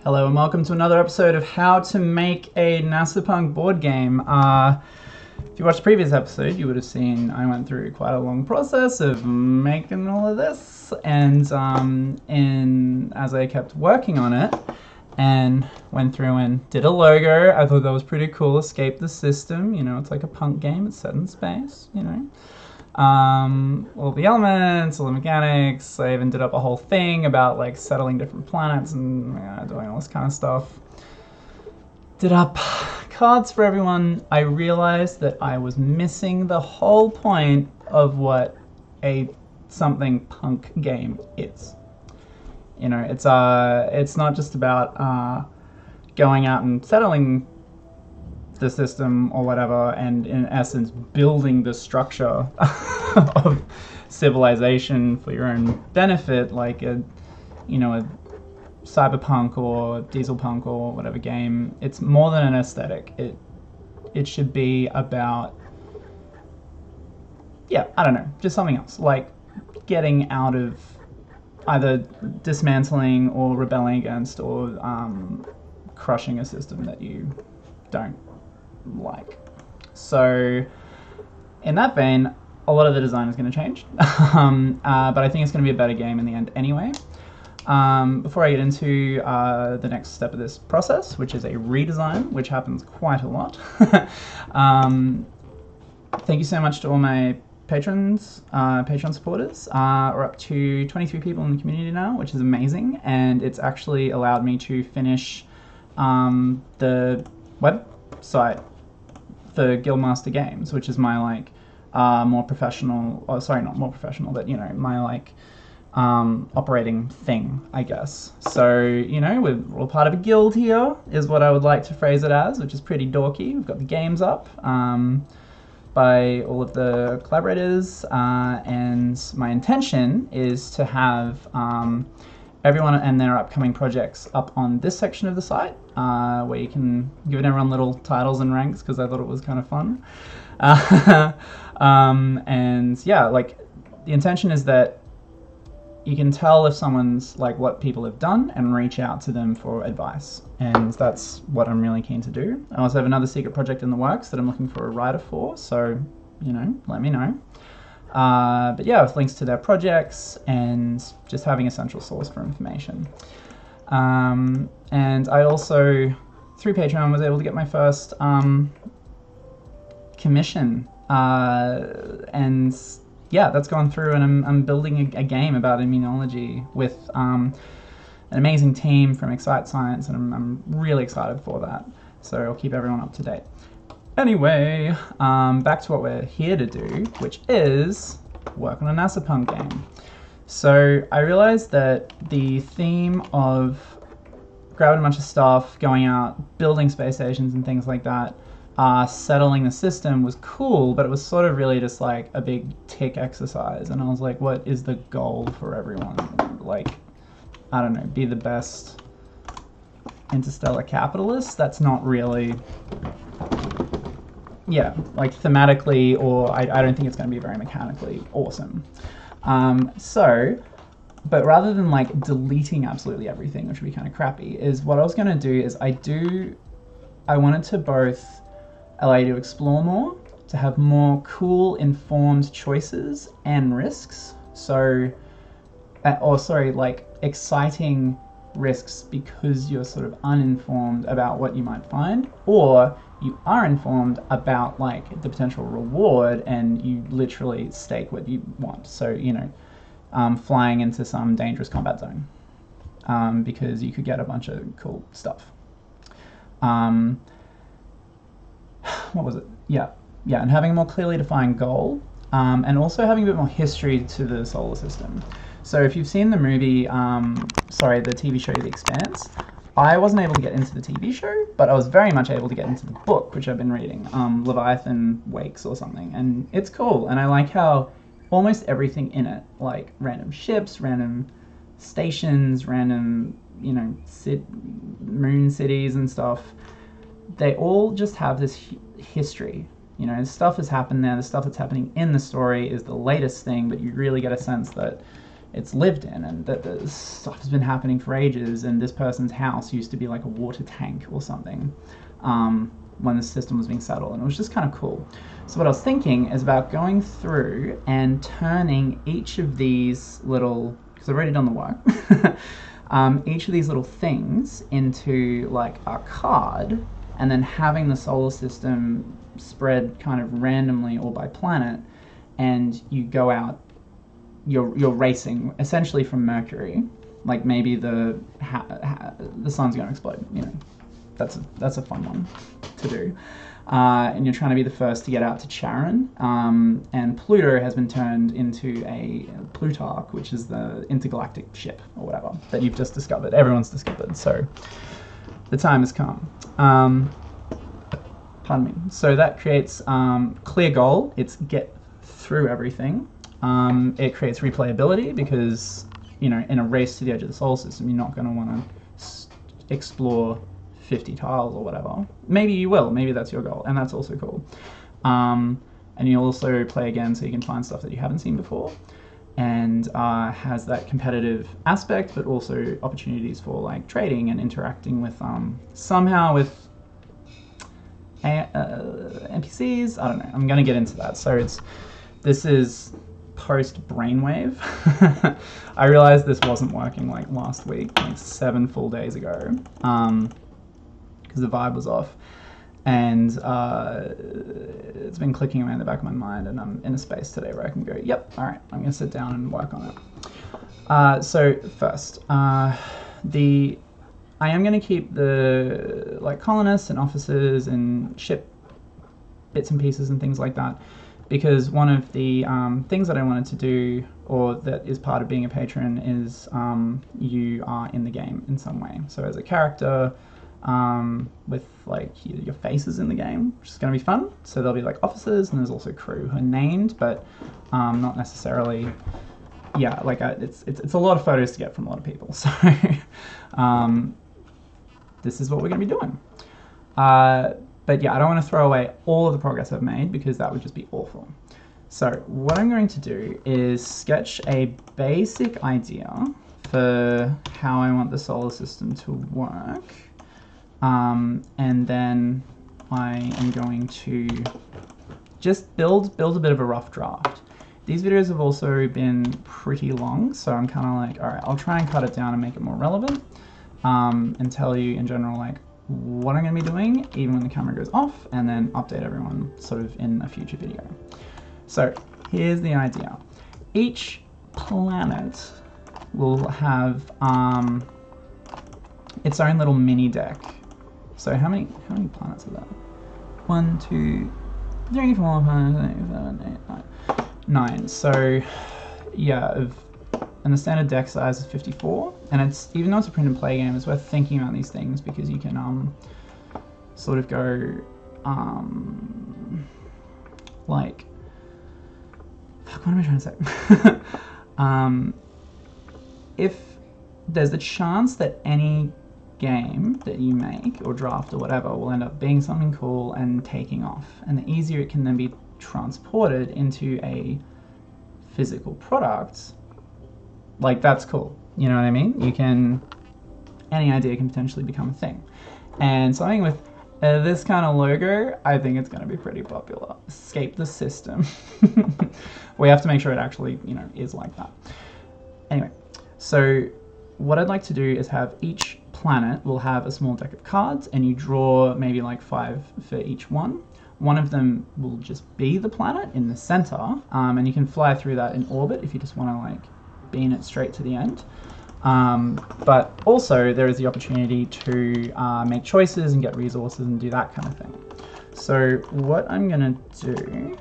Hello and welcome to another episode of how to make a nasapunk board game. If you watched the previous episode, you would have seen I went through quite a long process of making all of this, and as I kept working on it and went through and did a logo, I thought that was pretty cool. Escape the system, you know, it's like a punk game, it's set in space, you know. All the elements, all the mechanics. I even did up a whole thing about like settling different planets and doing all this kind of stuff. Did up cards for everyone. I realized that I was missing the whole point of what a something punk game is. You know, it's not just about going out and settling the system or whatever, and in essence building the structure of civilization for your own benefit, like a cyberpunk or dieselpunk or whatever game. It's more than an aesthetic. It should be about, I don't know, just something else, like getting out of either dismantling or rebelling against or crushing a system that you don't like. So in that vein, a lot of the design is going to change, but I think it's going to be a better game in the end anyway. Before I get into the next step of this process, which is a redesign, which happens quite a lot. Thank you so much to all my patrons, Patreon supporters. We're up to 23 people in the community now, which is amazing, and it's actually allowed me to finish the website for Guildmaster Games, which is my more professional, not more professional, but my operating thing, I guess. So, we're all part of a guild here, is what I would like to phrase it as, which is pretty dorky. We've got the games up by all of the collaborators, and my intention is to have everyone and their upcoming projects up on this section of the site, where you can give everyone little titles and ranks, because I thought it was kind of fun. The intention is that you can tell if someone's like what people have done and reach out to them for advice, and that's what I'm really keen to do. I also have another secret project in the works that I'm looking for a writer for, so let me know. But yeah, with links to their projects and just having a central source for information. And I also, through Patreon, was able to get my first commission. And yeah, that's gone through, and I'm building a game about immunology with an amazing team from Excite Science, and I'm really excited for that. So I'll keep everyone up to date. Anyway, back to what we're here to do, which is work on a nasapunk game. So I realized that the theme of grabbing a bunch of stuff, going out, building space stations and things like that, settling the system was cool, but it was sort of really just like a big tick exercise. And I was like, what is the goal for everyone? Like, I don't know, be the best interstellar capitalist? That's not really... like thematically, or I don't think it's going to be very mechanically awesome. But rather than like deleting absolutely everything, which would be kind of crappy, is what I was going to do is I wanted to both allow you to explore more, to have more cool, informed choices and risks. Like exciting risks because you're sort of uninformed about what you might find, or you are informed about like the potential reward and you literally stake what you want. So, flying into some dangerous combat zone because you could get a bunch of cool stuff. What was it? Yeah, and having a more clearly defined goal, and also having a bit more history to the solar system. So if you've seen the movie, the TV show The Expanse, I wasn't able to get into the TV show, but I was very much able to get into the book, which I've been reading, Leviathan Wakes or something, and it's cool, and I like how almost everything in it, like random ships, random stations, random, moon cities and stuff, they all just have this history. Stuff has happened there, the stuff that's happening in the story is the latest thing, but you really get a sense that it's lived in, and that the stuff has been happening for ages, and this person's house used to be like a water tank or something when the system was being settled, and it was just kind of cool. So what I was thinking is about going through and turning each of these little, because I've already done the work, each of these little things into like a card, and then having the solar system spread kind of randomly or by planet, and you go out, you're racing essentially from Mercury, like maybe the sun's going to explode, you know, that's a fun one to do, and you're trying to be the first to get out to Charon, and Pluto has been turned into a Plutarch, which is the intergalactic ship or whatever that you've just discovered, everyone's discovered, so the time has come. Pardon me. So that creates clear goal, it's get through everything. It creates replayability because, you know, in a race to the edge of the solar system, you're not going to want to explore 50 tiles or whatever. Maybe you will, maybe that's your goal, and that's also cool. And you also play again so you can find stuff that you haven't seen before, and has that competitive aspect, but also opportunities for like trading and interacting with somehow with NPCs. I don't know, I'm going to get into that. So this is post brainwave. I realized this wasn't working like last week, like 7 full days ago, because the vibe was off, and it's been clicking away in the back of my mind, and I'm in a space today where I can go, yep, all right, I'm gonna sit down and work on it. So first, I am gonna keep the like colonists and officers and ship bits and pieces and things like that, because one of the things that I wanted to do, or that is part of being a patron, is you are in the game in some way. So as a character, with like your faces in the game, which is going to be fun. So there'll be like officers, and there's also crew who are named, but not necessarily. Yeah, like it's a lot of photos to get from a lot of people. So this is what we're going to be doing. But yeah, I don't want to throw away all of the progress I've made, because that would just be awful. So what I'm going to do is sketch a basic idea for how I want the solar system to work. And then I am going to just build a bit of a rough draft. These videos have also been pretty long, so I'm kind of like, all right, I'll try and cut it down and make it more relevant, and tell you in general like what I'm going to be doing even when the camera goes off, and then update everyone sort of in a future video. So here's the idea. Each planet will have its own little mini deck. So how many planets are there? 1, 2, 3, 4, 5, 6, 7, 8, 9. 9. So yeah, and the standard deck size is 54. And it's, even though it's a print and play game, it's worth thinking about these things, because you can sort of go like, fuck, what am I trying to say? If there's a chance that any game that you make or draft or whatever will end up being something cool and taking off, and the easier it can then be transported into a physical product, like that's cool, you know what I mean? Any idea can potentially become a thing, and something with this kind of logo, I think it's going to be pretty popular. Escape the system. We have to make sure it actually, you know, is like that. Anyway, so what I'd like to do is have each planet will have a small deck of cards, and you draw maybe like 5 for each one. One of them will just be the planet in the center, and you can fly through that in orbit if you just want to like beam it straight to the end. But also there is the opportunity to make choices and get resources and do that kind of thing. So what I'm gonna do, and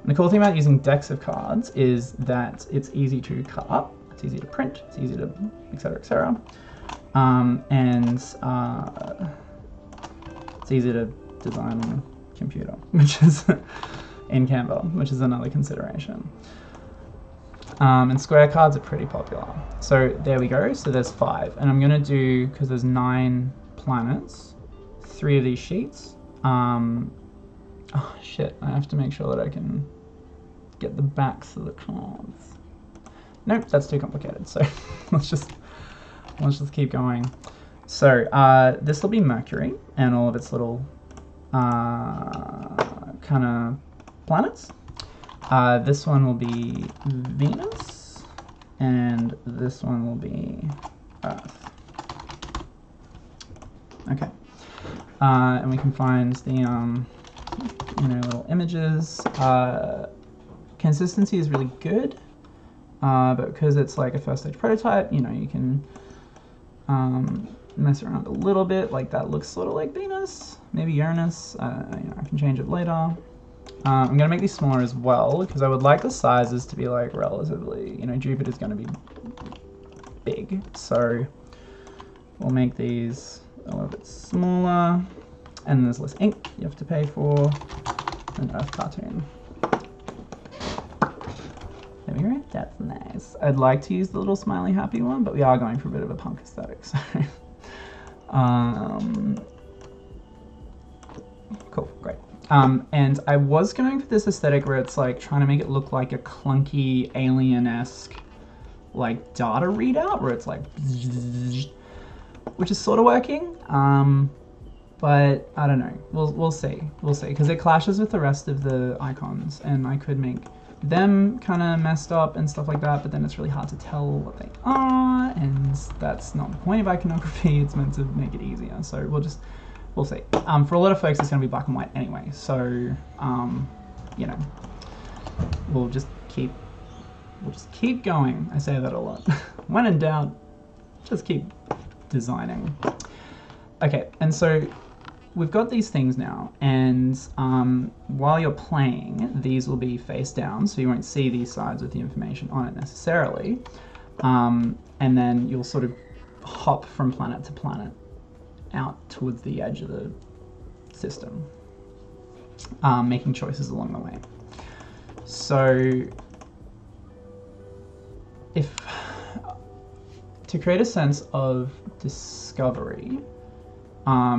the cool thing about using decks of cards is that it's easy to cut up, it's easy to print, it's easy to etc, etc. And it's easy to design on a computer, which is in Canva, which is another consideration. And square cards are pretty popular. So there we go, so there's 5. And I'm gonna do, because there's 9 planets, 3 of these sheets. Oh shit, I have to make sure that I can get the backs of the cards. Nope, that's too complicated. So let's just keep going. So this will be Mercury and all of its little kind of planets. This one will be Venus, and this one will be Earth. Okay, and we can find the little images. Consistency is really good, but because it's like a first stage prototype, you can mess around a little bit. Like that looks sort of like Venus, maybe Uranus. I can change it later. I'm gonna make these smaller as well because I would like the sizes to be like relatively, Jupiter's gonna be big, so we'll make these a little bit smaller. And there's less ink you have to pay for an Earth cartoon. There we go, that's nice. I'd like to use the little smiley happy one, but we are going for a bit of a punk aesthetic, so. Cool, great. And I was going for this aesthetic where it's like trying to make it look like a clunky alien-esque like data readout where it's like, which is sort of working. But I don't know. We'll see. We'll see because it clashes with the rest of the icons, and I could make them kind of messed up and stuff like that. But then it's really hard to tell what they are, and that's not the point of iconography. It's meant to make it easier. So we'll see. For a lot of folks, it's going to be black and white anyway. So we'll just keep going. I say that a lot. When in doubt, just keep designing. Okay, and so we've got these things now, and while you're playing, these will be face down, so you won't see these sides with the information on it necessarily. And then you'll sort of hop from planet to planet out towards the edge of the system, making choices along the way. So to create a sense of discovery,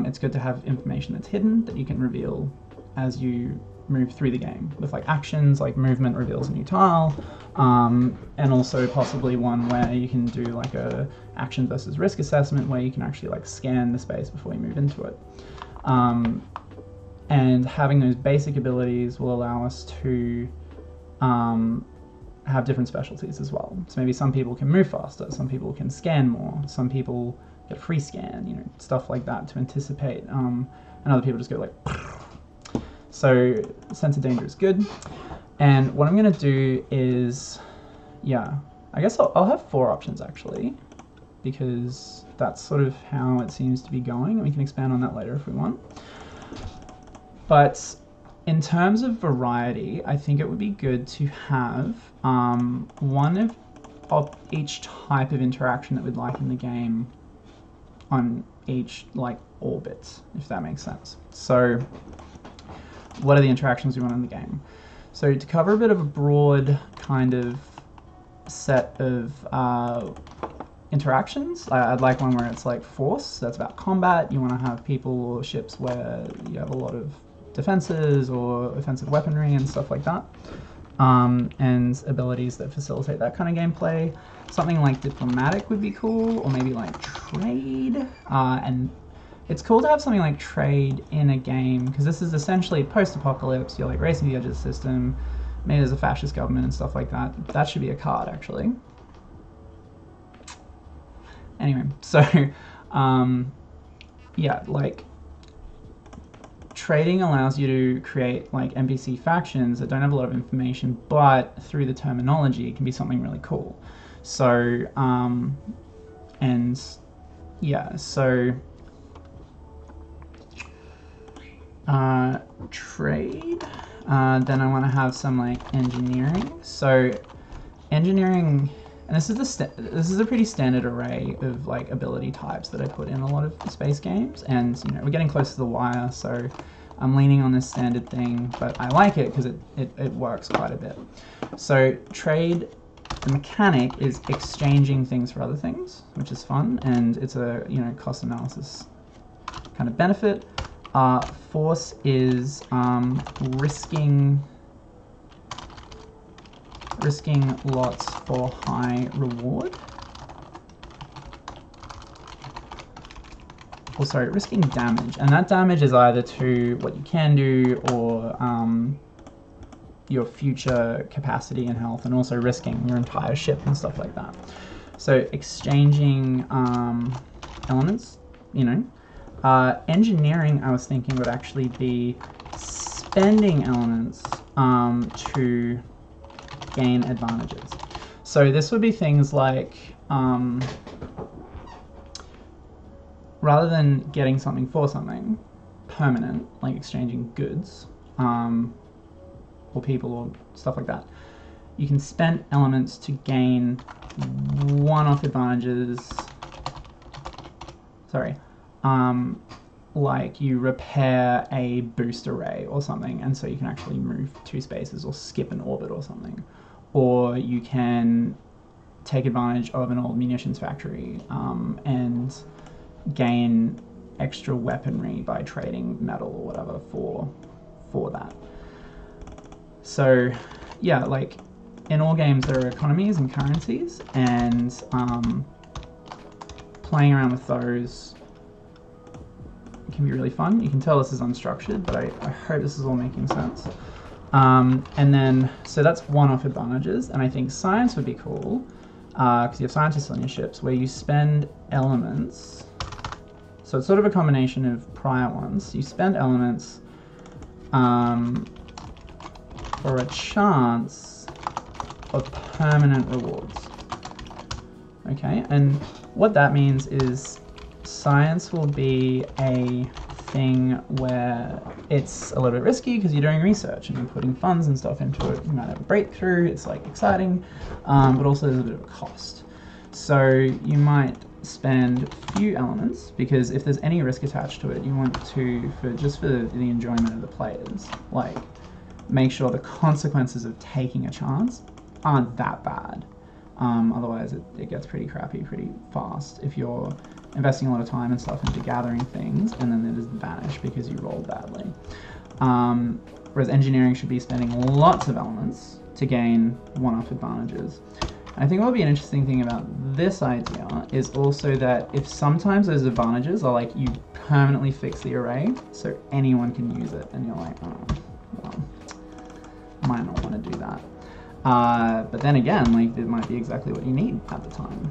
it's good to have information that's hidden that you can reveal as you move through the game with like actions, like movement reveals a new tile, and also possibly one where you can do like a action versus risk assessment where you can actually like scan the space before you move into it. And having those basic abilities will allow us to have different specialties as well. So maybe some people can move faster, some people can scan more, some people get free scan, stuff like that to anticipate, and other people just go like, so sense of danger is good. And what I'm gonna do is, I guess I'll have 4 options actually, because that's sort of how it seems to be going, and we can expand on that later if we want. But in terms of variety, I think it would be good to have one of each type of interaction that we'd like in the game on each like orbit, if that makes sense. So what are the interactions we want in the game? So to cover a bit of a broad kind of set of interactions, I'd like one where it's like force, so that's about combat. You want to have people or ships where you have a lot of defenses or offensive weaponry and stuff like that, and abilities that facilitate that kind of gameplay. Something like diplomatic would be cool, or maybe like trade, and it's cool to have something like trade in a game because this is essentially post-apocalypse. You're like racing the edge of the system, maybe there's a fascist government and stuff like that. That should be a card actually. Anyway, so like trading allows you to create like NPC factions that don't have a lot of information, but through the terminology it can be something really cool. So trade, then I want to have some like engineering. So engineering, and this is a pretty standard array of like ability types that I put in a lot of space games, and we're getting close to the wire, so I'm leaning on this standard thing, but I like it because it works quite a bit. So trade, the mechanic is exchanging things for other things, which is fun, and it's a cost analysis kind of benefit. Force is risking risking lots for high reward. Or sorry, risking damage. And that damage is either to what you can do or your future capacity and health, and also risking your entire ship and stuff like that. So exchanging elements, you know. Engineering, I was thinking, would actually be spending elements to gain advantages. So this would be things like, rather than getting something for something permanent, like exchanging goods, or people or stuff like that, you can spend elements to gain one-off advantages. Sorry. Like you repair a boost array or something, and so you can actually move 2 spaces or skip an orbit or something. Or you can take advantage of an old munitions factory and gain extra weaponry by trading metal or whatever for that. So yeah, like in all games there are economies and currencies, and playing around with those can be really fun. You can tell this is unstructured, but I hope this is all making sense. And then, so that's one-off advantages, and I think science would be cool, because you have scientists on your ships, where you spend elements. So it's sort of a combination of prior ones. You spend elements for a chance of permanent rewards. Okay, and what that means is science will be a thing where it's a little bit risky because you're doing research and you're putting funds and stuff into it. You might have a breakthrough, it's like exciting, but also there's a bit of a cost. So you might spend few elements, because if there's any risk attached to it, you want to, for the enjoyment of the players, like make sure the consequences of taking a chance aren't that bad. Otherwise it gets pretty crappy pretty fast if you're investing a lot of time and stuff into gathering things and then they just vanish because you rolled badly. Whereas engineering should be spending lots of elements to gain one-off advantages. And I think what would be an interesting thing about this idea is also that if sometimes those advantages are like you permanently fix the array so anyone can use it, and you're like, oh, well, I might not want to do that. But then again, like it might be exactly what you need at the time.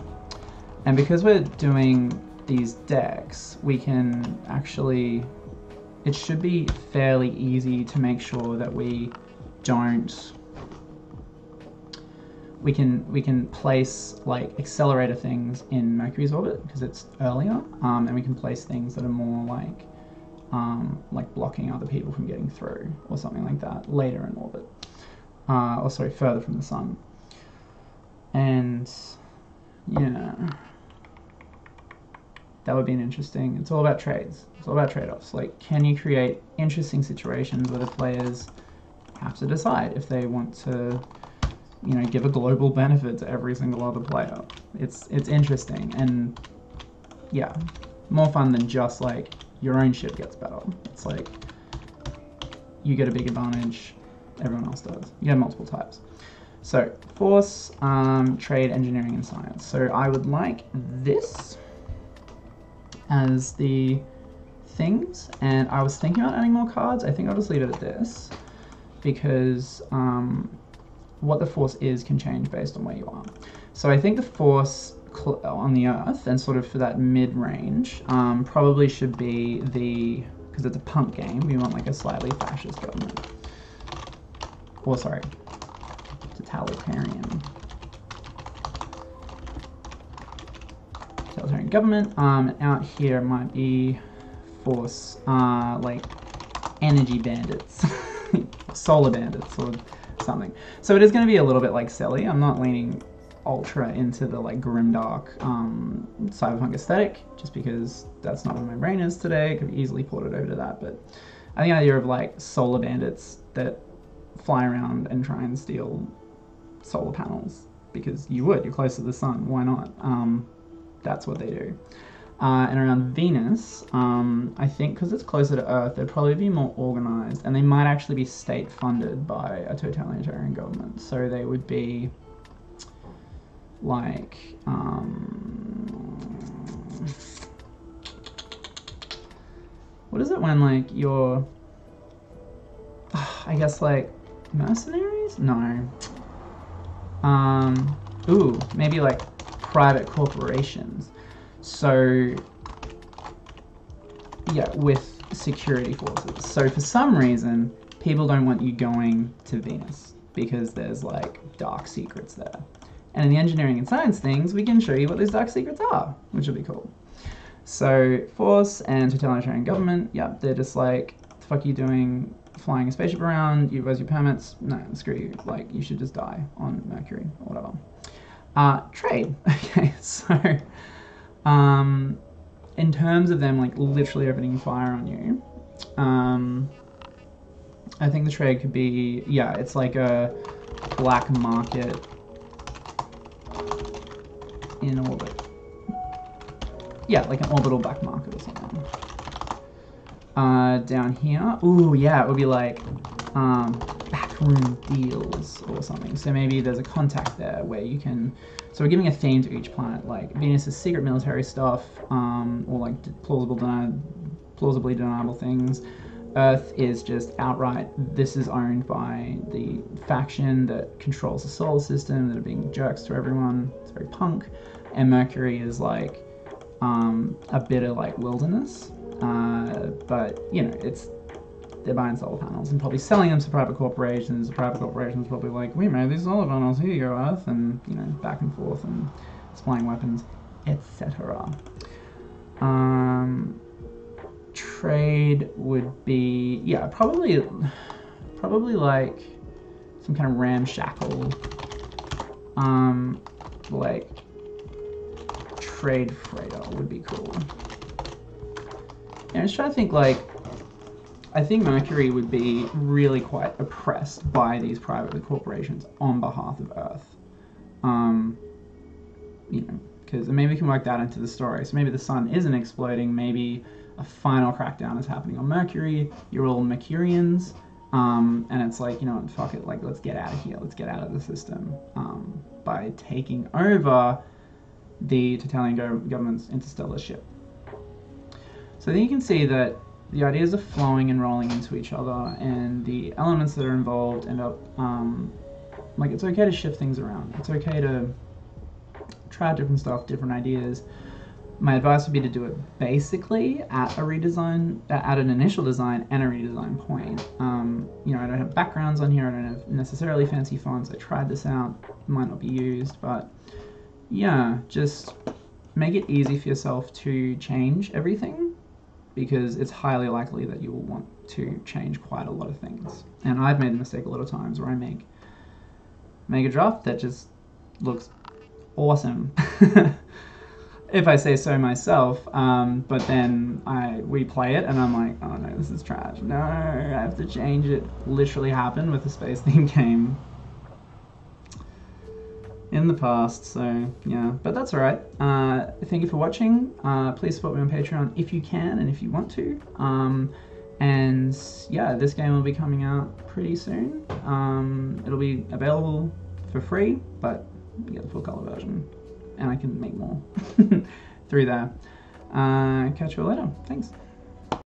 And because we're doing these decks, we can actually, it should be fairly easy to make sure that we don't, we can place like accelerator things in Mercury's orbit because it's earlier, and we can place things that are more like blocking other people from getting through or something like that later in orbit. Or sorry, further from the sun. And yeah, that would be an interesting, it's all about trades. It's all about trade-offs. Like, can you create interesting situations where the players have to decide if they want to, you know, give a global benefit to every single other player. It's interesting, and yeah, more fun than just like your own ship gets better. It's like you get a big advantage, everyone else does. You have multiple types. So force, trade, engineering, and science. So I would like this as the things, and I was thinking about adding more cards. I think I'll just leave it at this because what the force is can change based on where you are. So I think the force on the Earth, and sort of for that mid-range, probably should be the, because it's a punk game, we want like a slightly fascist government. Or sorry, totalitarian government. Out here might be force, like energy bandits, solar bandits or something. So it is going to be a little bit like silly. I'm not leaning ultra into the like grimdark cyberpunk aesthetic, just because that's not where my brain is today. It could be easily ported over to that, but I think the idea of like solar bandits that fly around and try and steal solar panels, because you would, you're close to the sun, why not? That's what they do. And around Venus, I think because it's closer to Earth, they'd probably be more organized, and they might actually be state funded by a totalitarian government. So they would be like, what is it when like you're, I guess like mercenaries? No. Ooh, maybe like private corporations. So yeah, with security forces. So for some reason, people don't want you going to Venus because there's like dark secrets there. And in the engineering and science things, we can show you what those dark secrets are, which will be cool. So force and totalitarian government, yeah, they're just like, what the fuck are you doing flying a spaceship around? Where's your permits? No, screw you. Like, you should just die on Mercury or whatever. Trade. Okay, so in terms of them like literally opening fire on you, I think the trade could be, yeah, it's like a black market in orbit. Yeah, like an orbital black market or something. Down here, ooh, yeah, it would be like backroom deals or something. So maybe there's a contact there where you can. So we're giving a theme to each planet, like Venus is secret military stuff, or like plausibly deniable things. Earth is just outright, this is owned by the faction that controls the solar system, that are being jerks to everyone. It's very punk. And Mercury is like a bit of like wilderness, but you know, they're buying solar panels and probably selling them to private corporations. The private corporations probably like, we made these solar panels, here you go Earth, and you know, back and forth and supplying weapons, etc. Trade would be, yeah, probably like some kind of ramshackle like trade freighter would be cool. Yeah, I was trying to think, like, I think Mercury would be really quite oppressed by these private corporations on behalf of Earth. You know, because maybe we can work that into the story. So maybe the sun isn't exploding, maybe a final crackdown is happening on Mercury, you're all Mercurians, and it's like, you know what, fuck it, like, let's get out of here, let's get out of the system, by taking over the totalitarian government's interstellar ship. So then you can see that the ideas are flowing and rolling into each other, and the elements that are involved end up, like, it's okay to shift things around. It's okay to try different stuff, different ideas. My advice would be to do it basically at a redesign, at an initial design and a redesign point. You know, I don't have backgrounds on here, I don't have necessarily fancy fonts. I tried this out, might not be used, but yeah, just make it easy for yourself to change everything, because it's highly likely that you will want to change quite a lot of things. And I've made the mistake a lot of times where I make a draft that just looks awesome, if I say so myself, but then we play it and I'm like, oh no, this is trash. No, I have to change it. Literally happened with a space theme game in the past, so yeah, but that's alright. Thank you for watching. Please support me on Patreon if you can and if you want to. And yeah, this game will be coming out pretty soon. It'll be available for free, but you get the full color version, and I can make more through there. Catch you all later. Thanks.